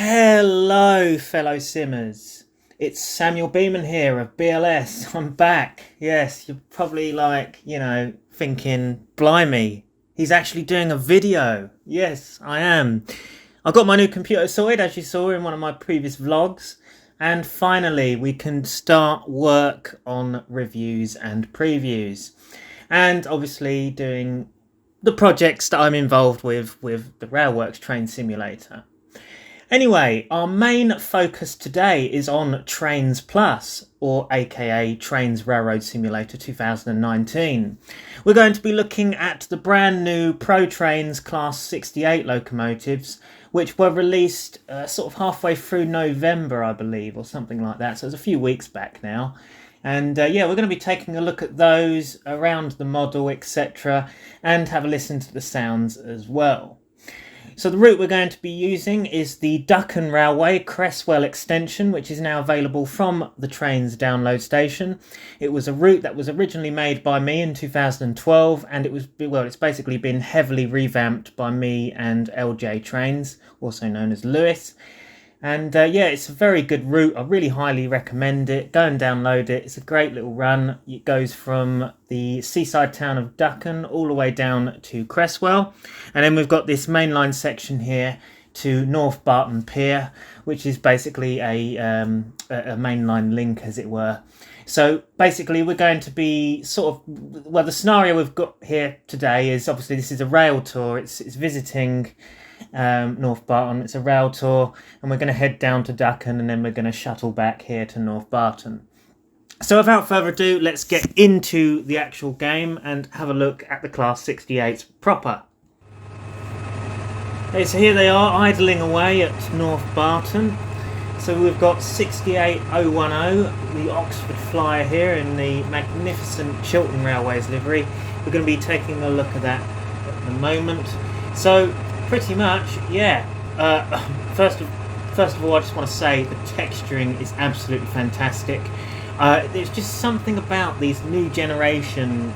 Hello, fellow simmers. It's Samuel Beeman here of BLS. I'm back. Yes, you're probably thinking, blimey, he's actually doing a video. Yes, I am. I got my new computer sorted, as you saw in one of my previous vlogs. And finally, we can start work on reviews and previews. And obviously doing the projects that I'm involved with the Railworks Train Simulator. Anyway, our main focus today is on Trainz Plus, or aka Trainz Railroad Simulator 2019. We're going to be looking at the brand new ProTrain's Class 68 locomotives, which were released sort of halfway through November, I believe, or something like that. So it's a few weeks back now. And yeah, we're going to be taking a look at those, around the model, etc., and have a listen to the sounds as well. So the route we're going to be using is the Ducken Railway Cresswell extension, which is now available from the Trainz download station. It was a route that was originally made by me in 2012, and it's basically been heavily revamped by me and LJ Trainz, also known as Lewis. And yeah, it's a very good route. I really highly recommend it. Go and download it. It's a great little run. It goes from the seaside town of Ducken all the way down to Cresswell. And then we've got this mainline section here to North Barton Pier, which is basically a mainline link, as it were. So basically we're going to be the scenario we've got here today is, obviously this is a rail tour. It's visiting North Barton. It's a rail tour, and we're going to head down to Ducken, and then we're going to shuttle back here to North Barton. So without further ado, let's get into the actual game and have a look at the Class 68s proper. Okay, so here they are idling away at North Barton. So we've got 68010, the Oxford Flyer here in the magnificent Chilton Railways livery. We're going to be taking a look at that at the moment. So pretty much, yeah. First of all, I just want to say the texturing is absolutely fantastic. There's just something about these new generation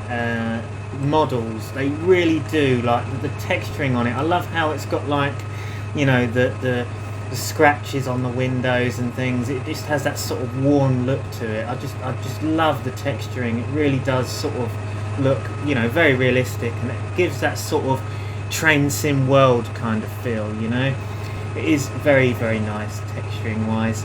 models. They really do, like the texturing on it. I love how it's got, like, you know, the scratches on the windows and things. It just has that sort of worn look to it. I just love the texturing. It really does sort of look, you know, very realistic, and it gives that sort of train sim world kind of feel, you know. It is very, very nice texturing wise.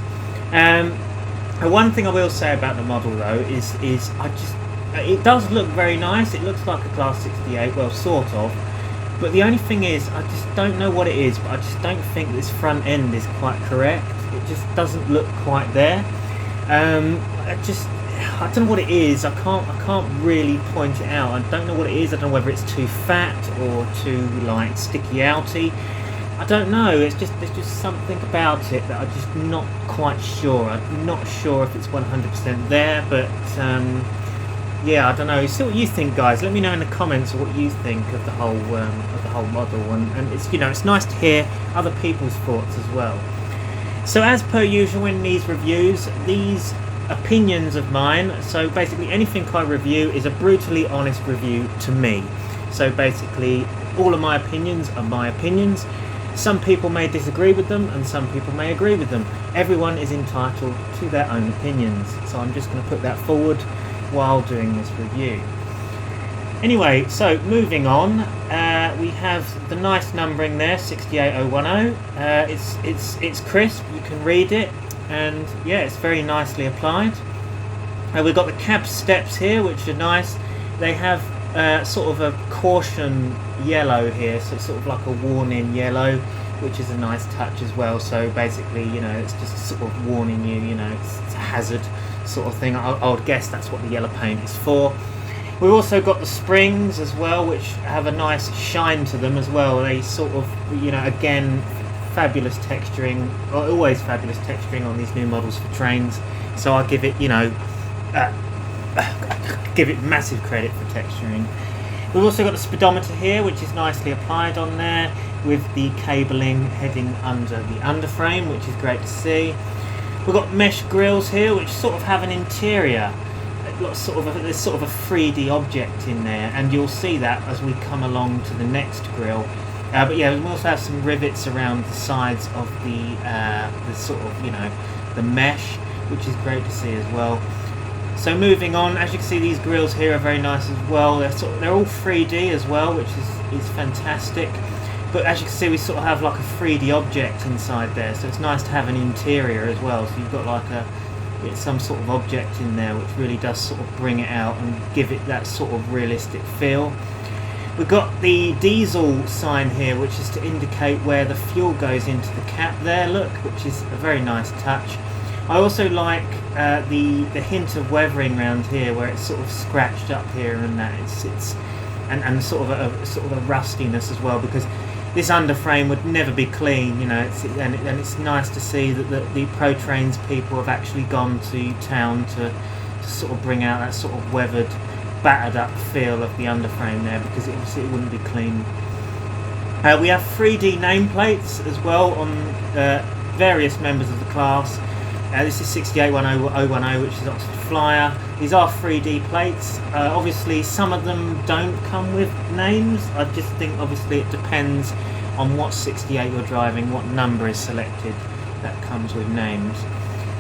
One thing I will say about the model though is it does look very nice. It looks like a Class 68, well, sort of, but the only thing is I just don't know what it is, but I just don't think this front end is quite correct. It just doesn't look quite there. I don't know what it is. I can't really point it out. I don't know what it is. I don't know whether it's too fat or too, like, sticky outy. I don't know. There's just something about it that I'm just not quite sure. I'm not sure if it's 100% there, but yeah, I don't know. See what you think, guys. Let me know in the comments what you think of the whole model, and it's, you know, it's nice to hear other people's thoughts as well. So as per usual in these reviews, these opinions of mine, so basically anything I review is a brutally honest review to me. So basically all of my opinions are my opinions. Some people may disagree with them and some people may agree with them. Everyone is entitled to their own opinions, so I'm just going to put that forward while doing this review. Anyway, so moving on, we have the nice numbering there, 68010. It's crisp, you can read it, and yeah, it's very nicely applied. We've got the cab steps here, which are nice. They have sort of a caution yellow here, so it's sort of like a warning yellow, which is a nice touch as well. So basically, you know, it's just sort of warning you, you know, it's a hazard sort of thing. I would guess that's what the yellow paint is for. We've also got the springs as well, which have a nice shine to them as well. They sort of, you know, again, fabulous texturing, always fabulous texturing on these new models for trains. So I give it, you know, give it massive credit for texturing. We've also got the speedometer here, which is nicely applied on there, with the cabling heading under the underframe, which is great to see. We've got mesh grills here, which sort of have an interior. There's sort of a 3D object in there, and you'll see that as we come along to the next grill. But yeah, we also have some rivets around the sides of the sort of, you know, the mesh, which is great to see as well. So moving on, as you can see, these grills here are very nice as well. They're all 3D as well, which is fantastic. But as you can see, we sort of have like a 3D object inside there, so it's nice to have an interior as well. So you've got like some sort of object in there, which really does sort of bring it out and give it that sort of realistic feel. We've got the diesel sign here, which is to indicate where the fuel goes into the cap there, look, which is a very nice touch. I also like the hint of weathering around here, where it's sort of scratched up here and that. And sort of a rustiness as well, because this underframe would never be clean, you know. And it's nice to see that the ProTrain's people have actually gone to town to sort of bring out that sort of weathered, battered up feel of the underframe there, because obviously it wouldn't be clean. We have 3D nameplates as well on various members of the class. This is 6810010, which is Oxford Flyer. These are 3D plates. Obviously some of them don't come with names. I just think obviously it depends on what 68 you're driving, what number is selected, that comes with names.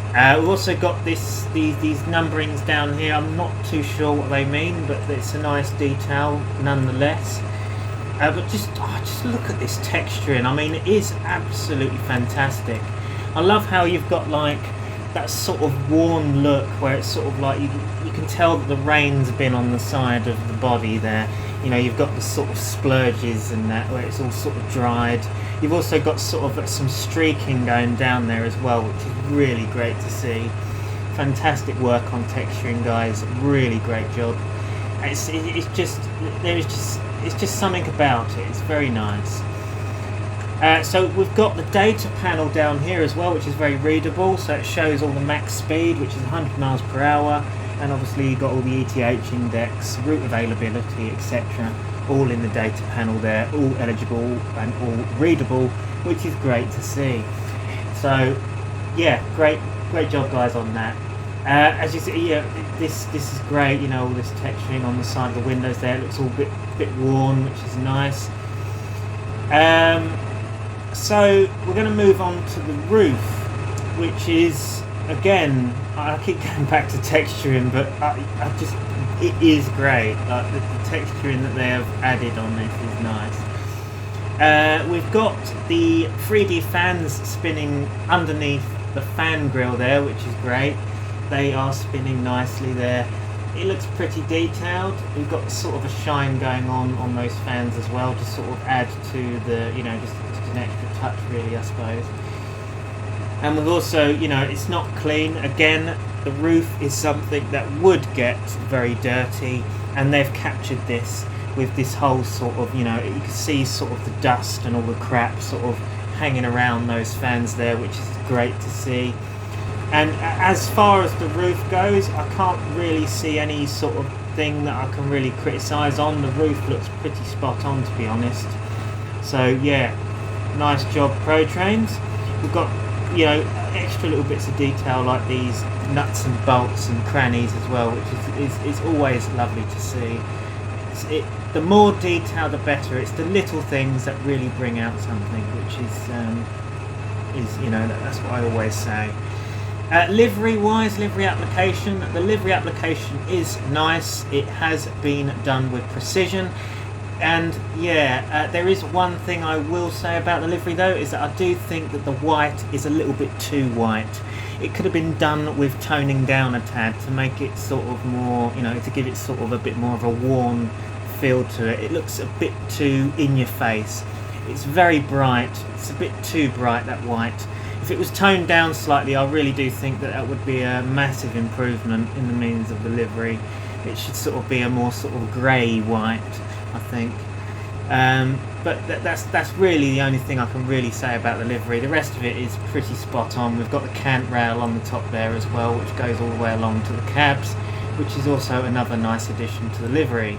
We've also got these numberings down here. I'm not too sure what they mean, but it's a nice detail nonetheless. But just look at this texturing. I mean, it is absolutely fantastic. I love how you've got like that sort of worn look, where it's sort of like you can tell that the rain's been on the side of the body there. You know, you've got the sort of splurges and that, where it's all sort of dried. You've also got sort of some streaking going down there as well, which is really great to see. Fantastic work on texturing, guys. Really great job. It's just something about it. It's very nice. So we've got the data panel down here as well, which is very readable. So it shows all the max speed, which is 100 miles per hour, and obviously you've got all the ETH index, route availability, etc. all in the data panel there, all eligible and all readable, which is great to see. So yeah, great job guys on that. As you see, yeah, this is great. You know, all this texturing on the side of the windows there, it looks all a bit worn, which is nice. So we're going to move on to the roof, which is, again, I keep going back to texturing, but it is great. Like the texturing that they have added on this is nice. We've got the 3D fans spinning underneath the fan grill there, which is great. They are spinning nicely there. It looks pretty detailed. We've got sort of a shine going on those fans as well, to sort of add to the, you know, just an extra touch really, I suppose. And we've also, you know, it's not clean. Again, the roof is something that would get very dirty, and they've captured this with this whole sort of, you know, you can see sort of the dust and all the crap sort of hanging around those fans there, which is great to see. And as far as the roof goes, I can't really see any sort of thing that I can really criticise on. The roof looks pretty spot on, to be honest. So yeah, nice job ProTrainz. We've got, you know, extra little bits of detail like these nuts and bolts and crannies as well, which is always lovely to see. The more detail the better. It's the little things that really bring out something, which is you know, that's what I always say. Livery-wise, livery application. The livery application is nice. It has been done with precision. And yeah, there is one thing I will say about the livery though, is that I do think that the white is a little bit too white. It could have been done with toning down a tad to make it sort of more, you know, to give it sort of a bit more of a worn feel to it. It looks a bit too in your face. It's very bright. It's a bit too bright, that white. If it was toned down slightly, I really do think that would be a massive improvement in the means of the livery. It should sort of be a more sort of grey white, I think. But that's really the only thing I can really say about the livery. The rest of it is pretty spot on. We've got the cant rail on the top there as well, which goes all the way along to the cabs, which is also another nice addition to the livery.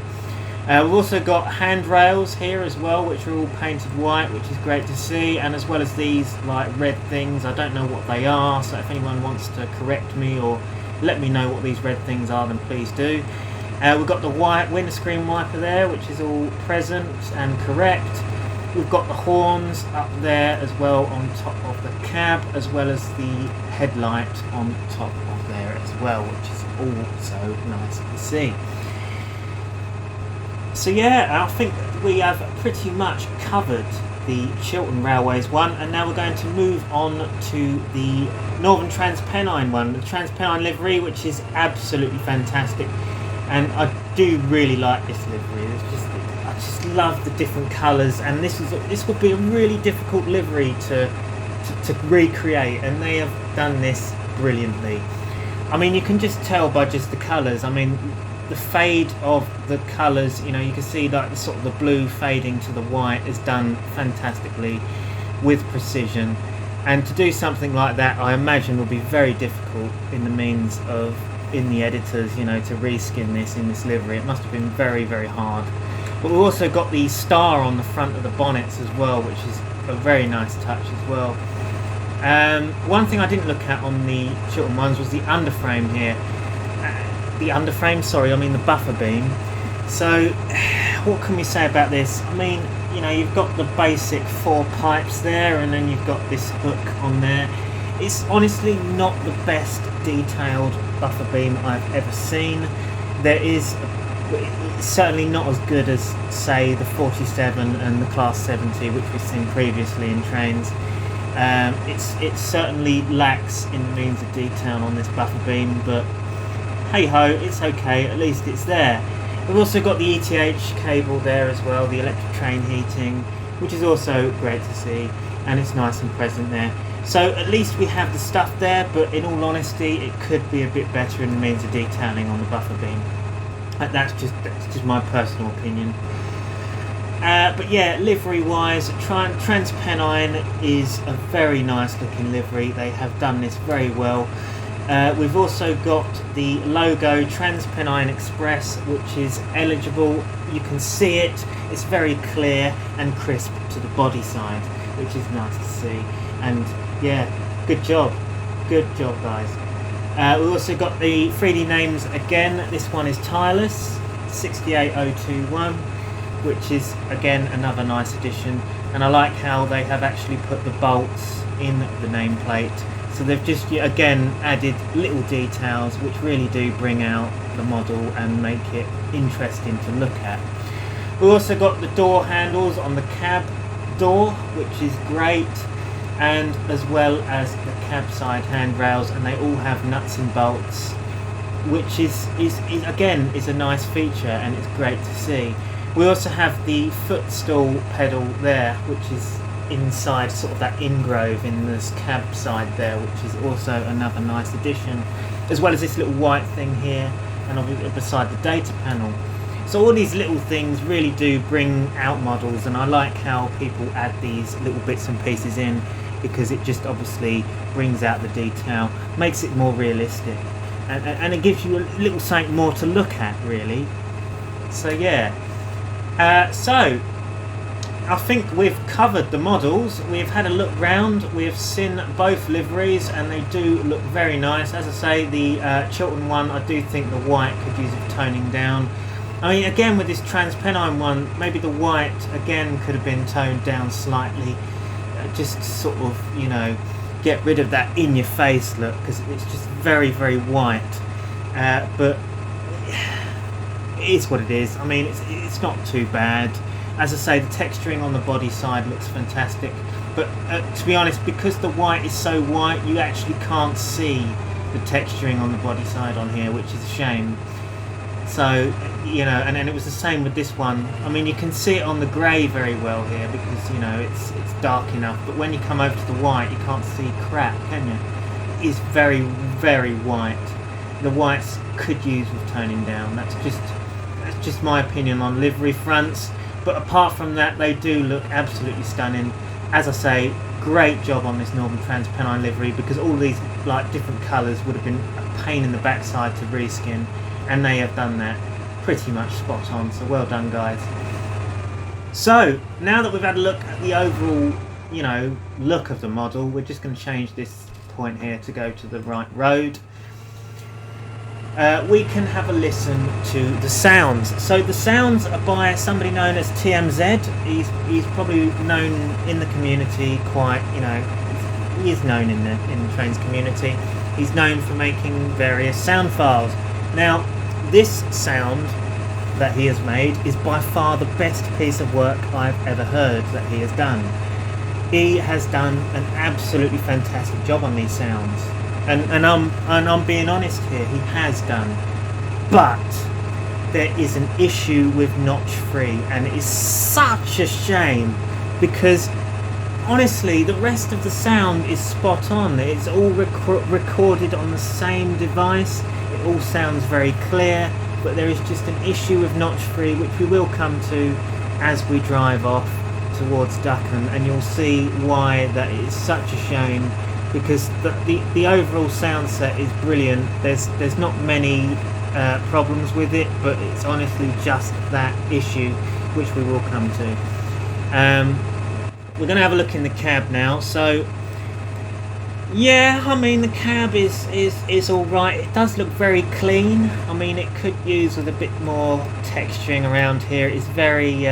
We've also got handrails here as well, which are all painted white, which is great to see, and as well as these like red things. I don't know what they are, so if anyone wants to correct me or let me know what these red things are, then please do. We've got the white windscreen wiper there, which is all present and correct. We've got the horns up there as well on top of the cab, as well as the headlight on top of there as well, which is also nice to see. So yeah, I think we have pretty much covered the Chilton Railways one, and now we're going to move on to the Northern TransPennine one, the TransPennine livery, which is absolutely fantastic, and I do really like this livery. I just love the different colours, and this would be a really difficult livery to recreate, and they have done this brilliantly. I mean, you can just tell by just the colours. I mean, the fade of the colours, you know, you can see like the sort of the blue fading to the white is done fantastically with precision, and to do something like that, I imagine, will be very difficult in the editors, you know, to reskin this in this livery. It must have been very, very hard. But we've also got the star on the front of the bonnets as well, which is a very nice touch as well. One thing I didn't look at on the Chilton ones was the underframe here. The buffer beam. So what can we say about this? I mean, you know, you've got the basic 4 pipes there, and then you've got this hook on there. It's honestly not the best detailed buffer beam I've ever seen. It's certainly not as good as, say, the 47 and the Class 70, which we've seen previously in trains. It certainly lacks in the means of detail on this buffer beam, but hey ho, it's okay, at least it's there. We've also got the ETH cable there as well, the electric train heating, which is also great to see, and it's nice and present there. So at least we have the stuff there, but in all honesty, it could be a bit better in the means of detailing on the buffer beam. That's just my personal opinion. But yeah, livery wise, TransPennine is a very nice looking livery. They have done this very well. We've also got the logo TransPennine Express, which is eligible. You can see it. It's very clear and crisp to the body side, which is nice to see. And yeah, good job guys. We've also got the 3D names again. This one is Tireless 68021, which is again another nice addition, and I like how they have actually put the bolts in the nameplate. So they've just again added little details which really do bring out the model and make it interesting to look at. We've also got the door handles on the cab door, which is great, and as well as the cab side handrails, and they all have nuts and bolts, which is again a nice feature, and it's great to see. We also have the footstool pedal there, which is inside sort of that ingrove in this cab side there, which is also another nice addition, as well as this little white thing here, and obviously beside the data panel. So all these little things really do bring out models, and I like how people add these little bits and pieces in, because it just obviously brings out the detail, makes it more realistic, and it gives you a little something more to look at, really. So yeah, so I think we've covered the models. We've had a look round, we've seen both liveries, and they do look very nice. As I say, the Chilton one, I do think the white could use a toning down. I mean, again, with this TransPennine one, maybe the white again could have been toned down slightly, just to sort of, you know, get rid of that in your face look, because it's just very, very white. But it is what it is. I mean, it's not too bad. As I say, the texturing on the body side looks fantastic, but to be honest, because the white is so white, you actually can't see the texturing on the body side on here, which is a shame. So, you know, and it was the same with this one. I mean, you can see it on the grey very well here, because, you know, it's dark enough, but when you come over to the white, you can't see crap, can you? It is very, very white. The whites could use with toning down. That's just my opinion on livery fronts. But apart from that, they do look absolutely stunning. As I say, great job on this Northern TransPennine livery, because all these like different colours would have been a pain in the backside to reskin, and they have done that pretty much spot on. So well done, guys. So now that we've had a look at the overall, you know, look of the model, we're just going to change this point here to go to the right road. we can have a listen to the sounds. So the sounds are by somebody known as TMZ. He's probably known in the community quite, you know, he is known in the Trainz community. He's known for making various sound files. Now, this sound that he has made is by far the best piece of work I've ever heard that he has done. He has done an absolutely fantastic job on these sounds. And I'm being honest here, he has done. But there is an issue with notch free, and it is such a shame, because honestly the rest of the sound is spot on. It's all recorded on the same device. It all sounds very clear, but there is just an issue with notch free, which we will come to as we drive off towards Ducken, and you'll see why that is such a shame, because the overall sound set is brilliant. There's not many problems with it, but it's honestly just that issue, which we will come to. We're going to have a look in the cab now. So yeah, I mean, the cab is all right. It does look very clean. I mean, it could use with a bit more texturing around here. It's very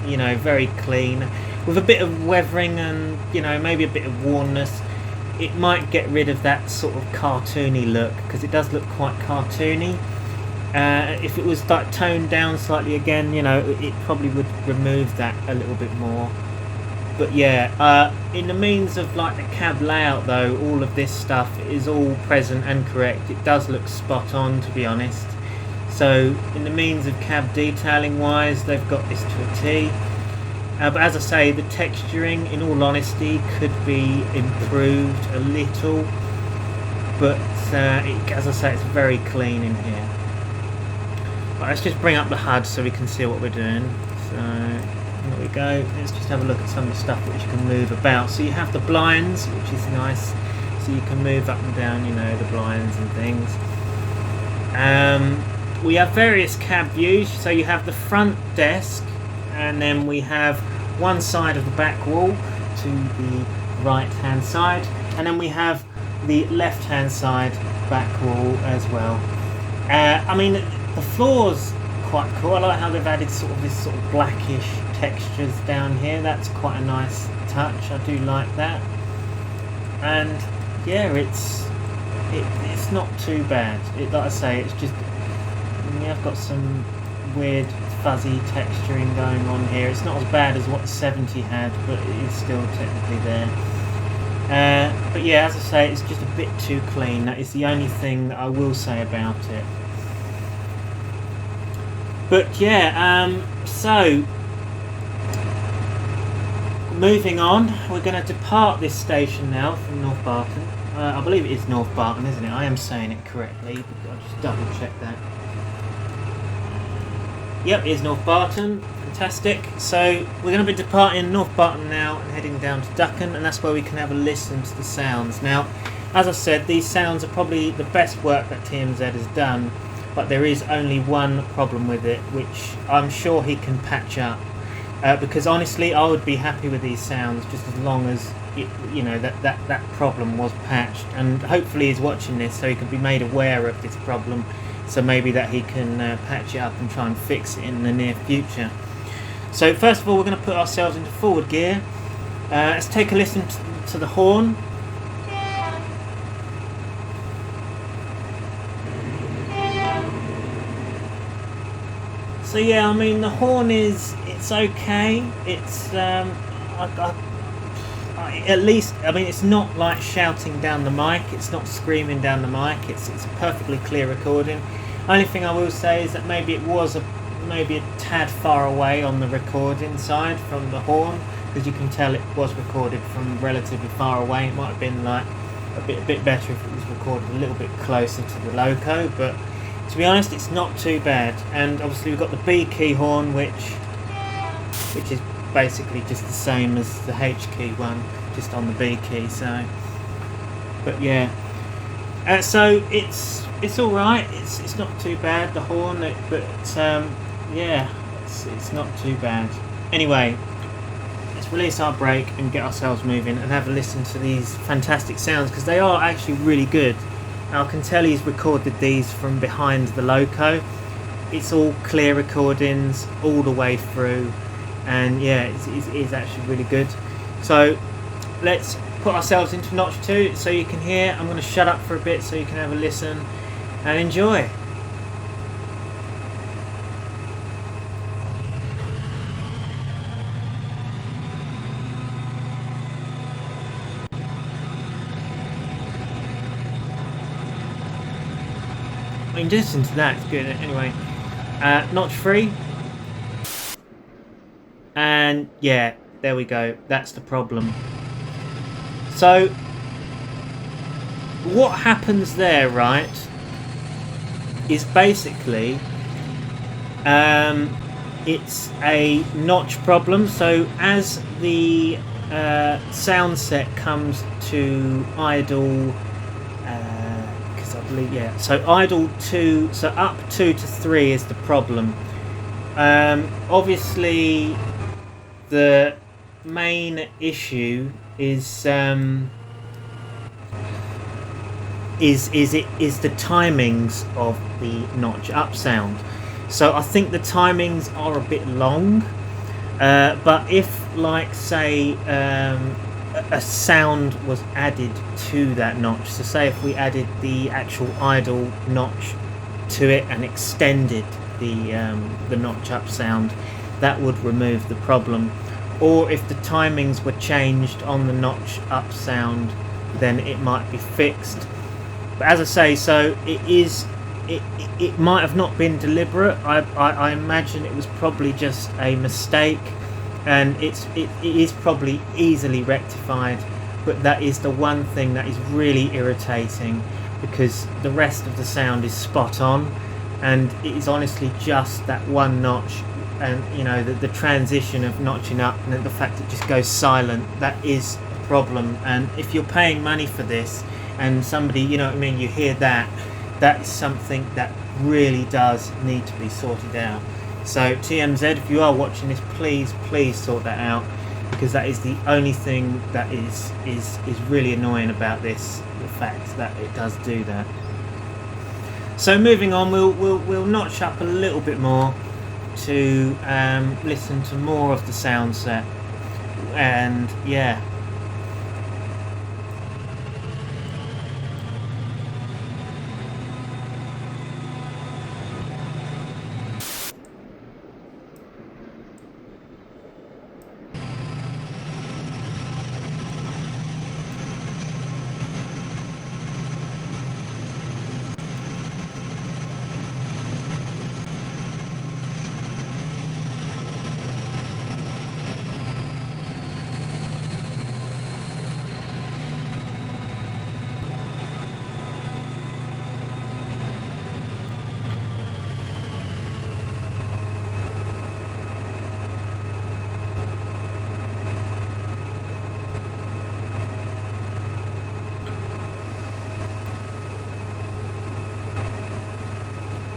you know, very clean, with a bit of weathering and, you know, maybe a bit of wornness. It might get rid of that sort of cartoony look, because it does look quite cartoony. If it was like toned down slightly again, you know, it probably would remove that a little bit more. But yeah, in the means of like the cab layout though, all of this stuff is all present and correct. It does look spot on, to be honest. So in the means of cab detailing wise, they've got this to a T. But as I say, the texturing, in all honesty, could be improved a little. But as I say, it's very clean in here. But let's just bring up the HUD so we can see what we're doing. So there we go. Let's just have a look at some of the stuff which you can move about. So you have the blinds, which is nice. So you can move up and down, you know, the blinds and things. We have various cab views. So you have the front desk, and then we have one side of the back wall to the right hand side, and then we have the left hand side back wall as well. I mean, the floor's quite cool. I like how they've added sort of this sort of blackish textures down here. That's quite a nice touch. I do like that. And yeah, it's not too bad. Like I say, it's just, I've got some weird fuzzy texturing going on here. It's not as bad as what the 70 had, but it is still technically there. But yeah, as I say, it's just a bit too clean. That is the only thing that I will say about it. But yeah, so moving on, we're going to depart this station now from North Barton. I believe it is North Barton, isn't it? I am saying it correctly, but I'll just double check that. Yep, it is North Barton. Fantastic. So we're going to be departing North Barton now and heading down to Ducken, and that's where we can have a listen to the sounds. Now, as I said, these sounds are probably the best work that TMZ has done, but there is only one problem with it, which I'm sure he can patch up. Because honestly, I would be happy with these sounds just as long as it, you know, that problem was patched. And hopefully he's watching this so he can be made aware of this problem, so maybe that he can patch it up and try and fix it in the near future. So first of all, we're going to put ourselves into forward gear. Let's take a listen to the horn. So yeah, I mean, the horn it's okay. It's at least, I mean, it's not like shouting down the mic. It's not screaming down the mic. It's a perfectly clear recording. Only thing I will say is that maybe it was maybe a tad far away on the recording side from the horn, because you can tell it was recorded from relatively far away. It might have been like a bit better if it was recorded a little bit closer to the loco, but to be honest, it's not too bad. And obviously we've got the B key horn, which is basically just the same as the H key one, just on the B key. So, but yeah, so it's all right. It's not too bad, the horn, but yeah, it's not too bad. Anyway, let's release our brake and get ourselves moving and have a listen to these fantastic sounds, because they are actually really good. I can tell he's recorded these from behind the loco. It's all clear recordings all the way through, and yeah, it's actually really good. So let's put ourselves into notch 2 so you can hear. I'm going to shut up for a bit so you can have a listen and enjoy. I mean, just listen to that, it's good. Anyway, notch 3, and yeah, there we go. That's the problem. So what happens there, right, is basically it's a notch problem. So as the sound set comes to idle, because I believe, yeah, so idle 2, so up 2 to 3 is the problem. Obviously the main issue is the timings of the notch up sound. So I think the timings are a bit long, but if, like, say a sound was added to that notch, so say if we added the actual idle notch to it and extended the notch up sound, that would remove the problem. Or if the timings were changed on the notch up sound, then it might be fixed. But as I say, so it might have not been deliberate. I imagine it was probably just a mistake, and it is probably easily rectified. But that is the one thing that is really irritating, because the rest of the sound is spot on, and it is honestly just that one notch. And you know, the transition of notching up and the fact it just goes silent, that is a problem. And if you're paying money for this and somebody, you know what I mean, you hear that, that is something that really does need to be sorted out. So TMZ, if you are watching this, please sort that out, because that is the only thing that is really annoying about this, the fact that it does do that. So moving on, we'll notch up a little bit more to listen to more of the sound set, and yeah.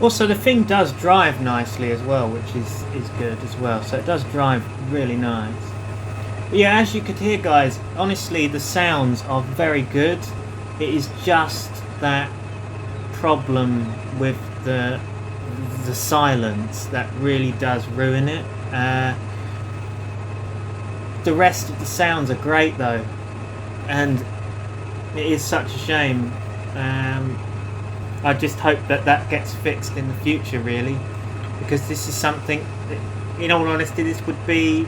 Also, the thing does drive nicely as well, which is good as well. So it does drive really nice. But yeah, as you could hear, guys, honestly, the sounds are very good. It is just that problem with the silence that really does ruin it. The rest of the sounds are great though, and it is such a shame. I just hope that that gets fixed in the future, really, because this is something that, in all honesty, this would be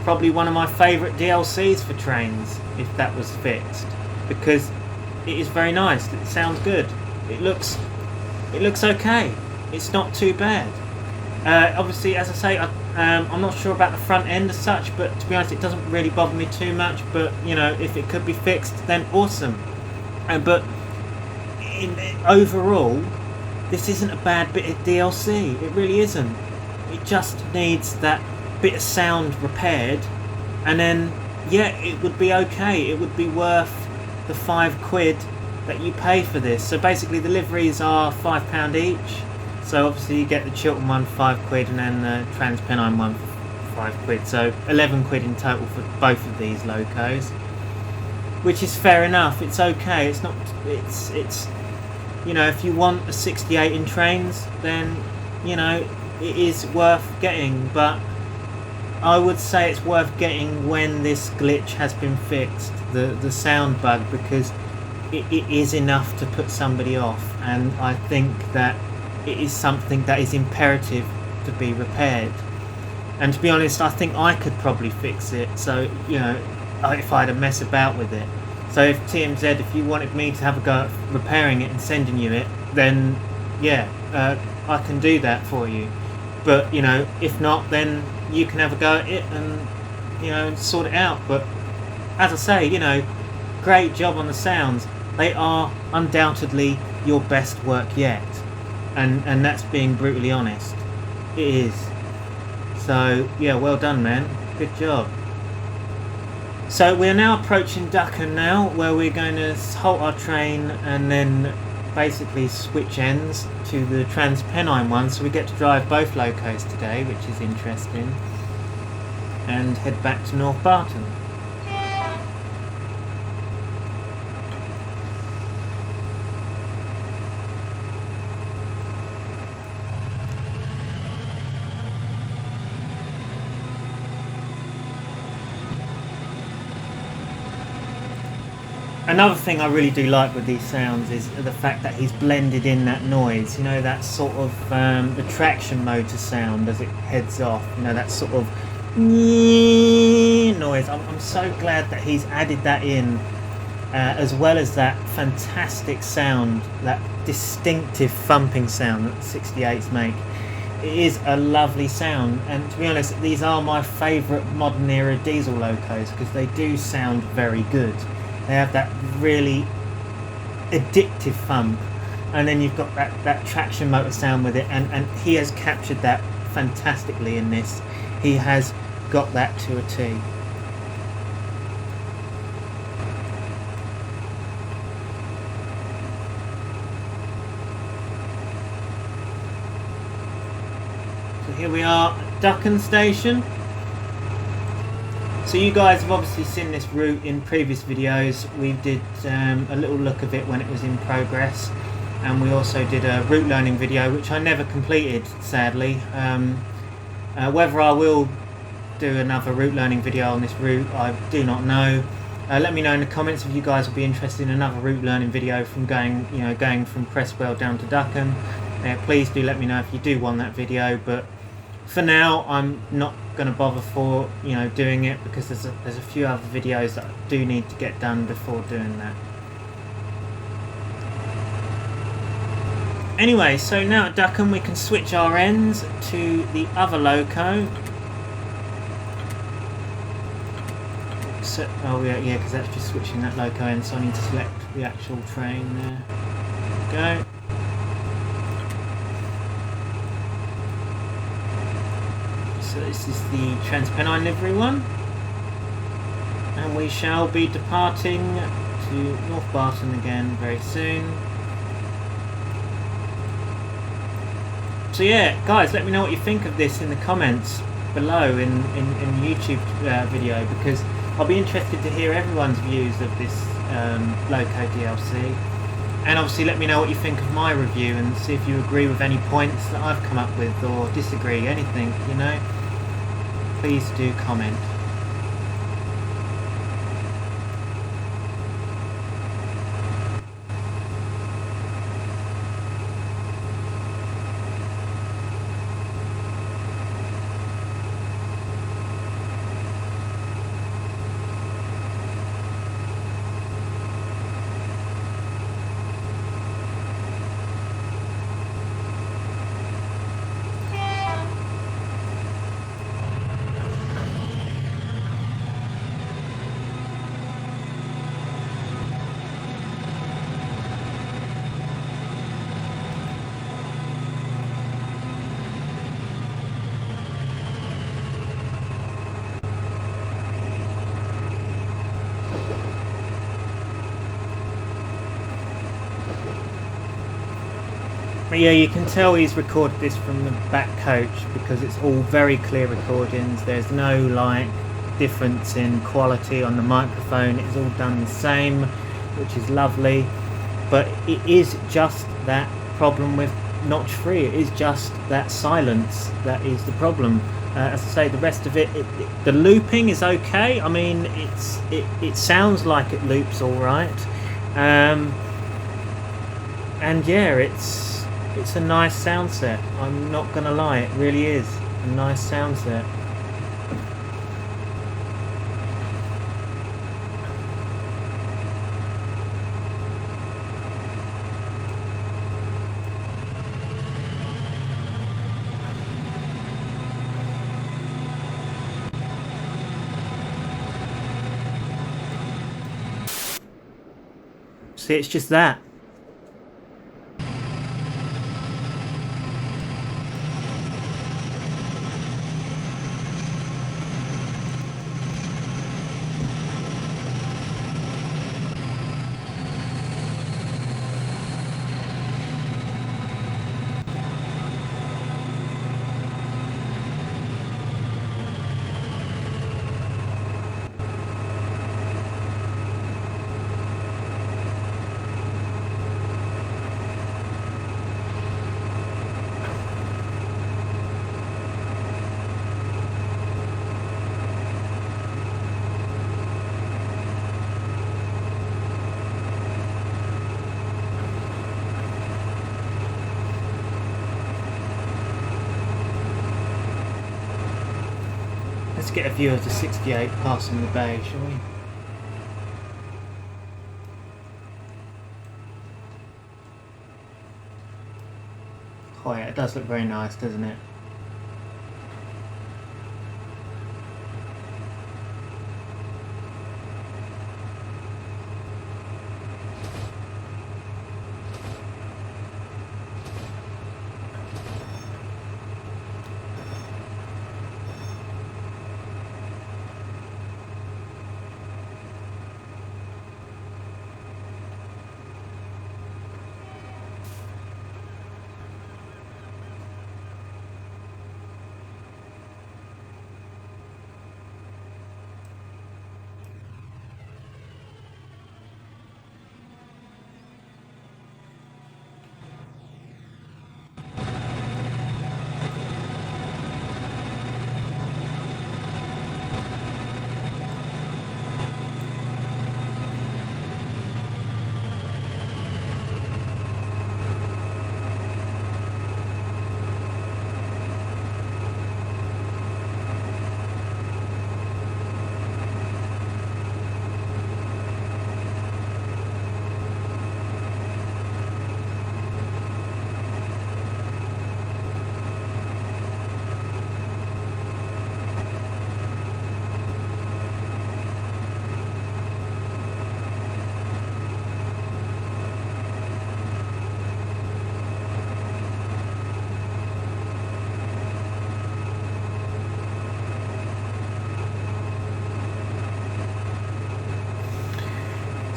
probably one of my favourite DLCs for Trainz if that was fixed, because it is very nice. It sounds good. It looks okay. It's not too bad. Obviously, as I say, I'm not sure about the front end as such, but to be honest, it doesn't really bother me too much. But you know, if it could be fixed, then awesome. But overall, this isn't a bad bit of DLC. It really isn't. It just needs that bit of sound repaired, and then yeah, it would be okay. It would be worth the £5 that you pay for this. So basically, the liveries are £5 each. So obviously, you get the Chilton one for £5, and then the TransPennine one for £5. So £11 in total for both of these locos, which is fair enough. It's okay. It's not. you know, if you want a 68 in Trainz, then, you know, it is worth getting, but I would say it's worth getting when this glitch has been fixed, the sound bug, because it is enough to put somebody off, and I think that it is something that is imperative to be repaired. And to be honest, I think I could probably fix it, so, you know, if I had a mess about with it. So if TMZ, if you wanted me to have a go at repairing it and sending you it, then yeah, I can do that for you. But, you know, if not, then you can have a go at it and, you know, sort it out. But as I say, you know, great job on the sounds. They are undoubtedly your best work yet, and that's being brutally honest. It is. So yeah, well done, man. Good job. So we're now approaching Ducken now, where we're going to halt our train and then basically switch ends to the TransPennine one, so we get to drive both locos today, which is interesting, and head back to North Barton. Another thing I really do like with these sounds is the fact that he's blended in that noise, you know, that sort of the traction motor sound as it heads off, you know, that sort of noise. I'm so glad that he's added that in, as well as that fantastic sound, that distinctive thumping sound that 68s make. It is a lovely sound, and to be honest, these are my favourite modern era diesel locos because they do sound very good. They have that really addictive thump, and then you've got that traction motor sound with it, and he has captured that fantastically in this. He has got that to a T. So here we are at Ducken Station. So you guys have obviously seen this route in previous videos. We did a little look of it when it was in progress, and we also did a route learning video which I never completed, sadly. Whether I will do another route learning video on this route, I do not know. Let me know in the comments if you guys will be interested in another route learning video from going from Cresswell down to Ducken. Please do let me know if you do want that video, but for now I'm not going to bother for doing it, because there's a few other videos that I do need to get done before doing that. Anyway, so now at Ducken we can switch our ends to the other loco. So, oh yeah, because that's just switching that loco end, so I need to select the actual train there. There we go. So this is the TransPennine livery one, and we shall be departing to North Barton again very soon. So yeah, guys, let me know what you think of this in the comments below in the YouTube video, because I'll be interested to hear everyone's views of this Loco DLC. And obviously let me know what you think of my review, and see if you agree with any points that I've come up with, or disagree, anything, Please do comment. But yeah, you can tell he's recorded this from the back coach, because it's all very clear recordings. There's no difference in quality on the microphone. It's all done the same, which is lovely. but it is just that problem with notch 3. It is just that silence that is the problem. As I say, the rest of it, the looping is okay. I mean, it sounds like it loops all right, and yeah, it's a nice sound set. I'm not gonna lie, it really is a nice sound set. See, it's just that. Let's get a view of the 68 passing the bay, shall we? Oh yeah, it does look very nice, doesn't it?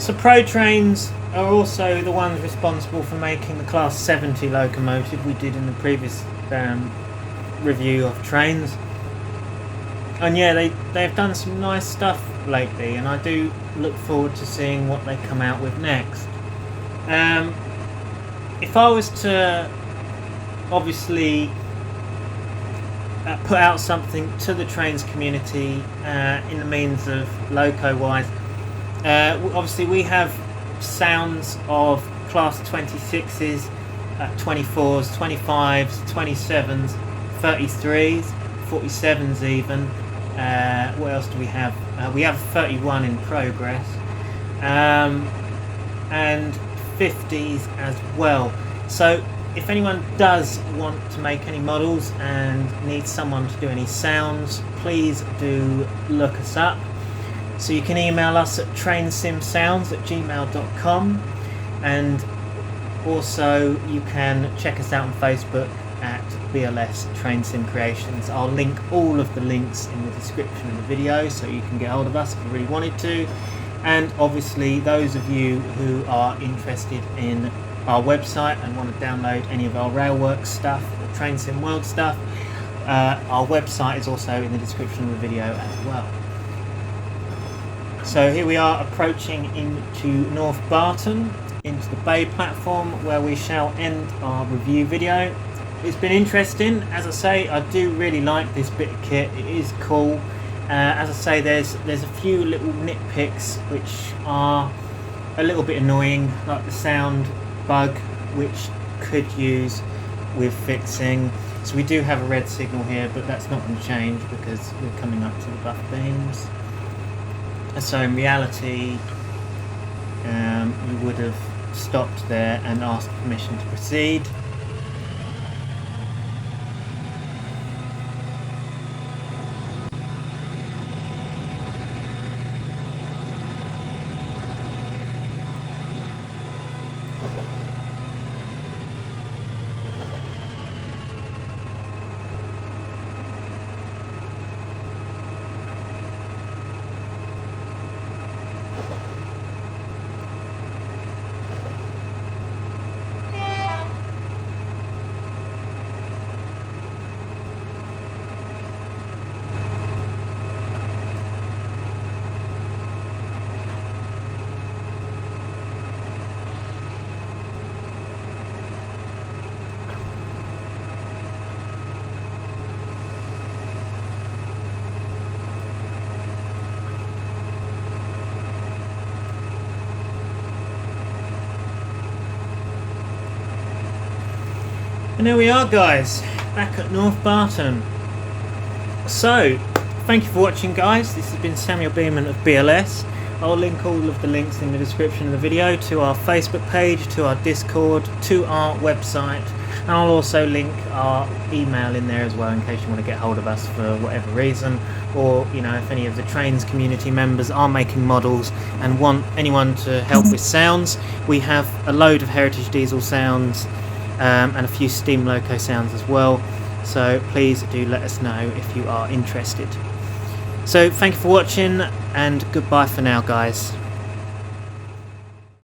So ProTrains are also the ones responsible for making the Class 70 locomotive we did in the previous review of Trainz. And yeah, they've done some nice stuff lately, and I do look forward to seeing what they come out with next. If I was to obviously put out something to the Trainz community in the means of loco-wise, obviously we have sounds of Class 26s, 24s, 25s, 27s, 33s, 47s even. What else do we have? We have 31 in progress, and 50s as well. So if anyone does want to make any models and needs someone to do any sounds, please do look us up. So you can email us at trainsimsounds@gmail.com, and also you can check us out on Facebook at BLS Train Sim Creations. I'll link all of the links in the description of the video so you can get hold of us if you really wanted to. And obviously those of you who are interested in our website and want to download any of our Railworks stuff or Train Sim World stuff, our website is also in the description of the video as well. So here we are approaching into North Barton, into onto the bay platform, where we shall end our review video. It's been interesting. As I say, I do really like this bit of kit. It is cool. As I say, there's a few little nitpicks which are a little bit annoying, like the sound bug, which could use with fixing. So we do have a red signal here, but that's not going to change because we're coming up to the buff beams. So in reality, you would have stopped there and asked permission to proceed. And there we are, guys, back at North Barton. So, thank you for watching, guys. This has been Samuel Beeman of BLS. I'll link all of the links in the description of the video to our Facebook page, to our Discord, to our website, and I'll also link our email in there as well in case you want to get hold of us for whatever reason, or you know, if any of the Trainz community members are making models and want anyone to help with sounds. We have a load of Heritage Diesel sounds and a few steam loco sounds as well, so please do let us know if you are interested. So thank you for watching, and goodbye for now, guys.